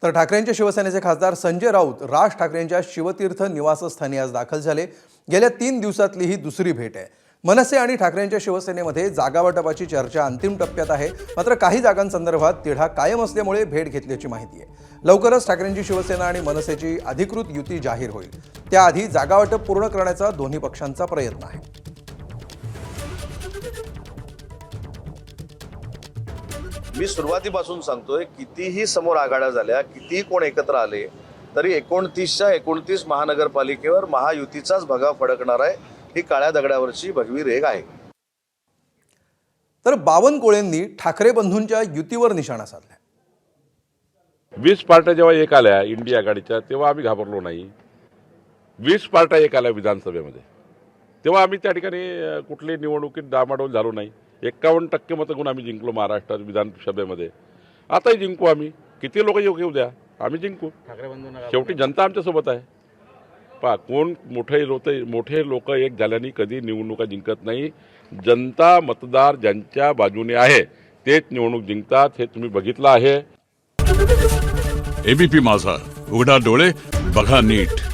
तर ठाकरेंचे शिवसेनेचे खासदार संजय राऊत राज ठाकरेंच्या शिवतीर्थ निवासस्थानी आज दाखल झाले। गेल्या 3 दिवसातली ही दुसरी भेट आहे। मनसे आणि ठाकरेंच्या शिवसेनेमध्ये जागावाटपाची चर्चा अंतिम टप्प्यात आहे। मात्र काही जागांसंदर्भात तिढा कायम असल्यामुळे भेट घेतल्याची माहिती आहे। लवकरच ठाकरेंची शिवसेना आणि मनसेची अधिकृत युती जाहीर होईल। त्याआधी जागावाटप पूर्ण करण्याचा दोन्ही पक्षांचा प्रयत्न आहे। मी सुरुवातीपासून सांगतोय, कितीही समोर आघाड्या झाल्या, कितीही कोण एकत्र आले, तरी 29च्या 29 महानगरपालिकेवर महायुतीचाच भगा फडकणार आहे। ही काळ्या दगडावरची भगवी रेघ आहे। तर बावनकुळेंनी ठाकरे बंधूंच्या युतीवर निशाणा साधला। 20 पार्ट्या जेव्हा एक आल्या इंडिया आघाडीच्या, तेव्हा आम्ही घाबरलो नाही। 20 पार्ट्या एक आल्या विधानसभेमध्ये, तेव्हा आम्ही त्या ठिकाणी कुठल्याही निवडणुकीत डामाडोल झालो नाही। 51% मतं घेऊन आम्ही जिंकलो महाराष्ट्रात विधानसभेमध्ये। आताही जिंकू आम्ही, किती लोक येऊ द्या, आम्ही जिंकू। शेवटी जनता आमच्यासोबत आहे। पहा, कोण मोठे लोक एक झाल्याने कधी निवडणुका जिंकत नाही। जनता मतदार ज्यांच्या बाजूने आहे तेच निवडणूक जिंकतात, हे तुम्ही बघितलं आहे। एबीपी माझा, उघडा डोळे बघा नीट।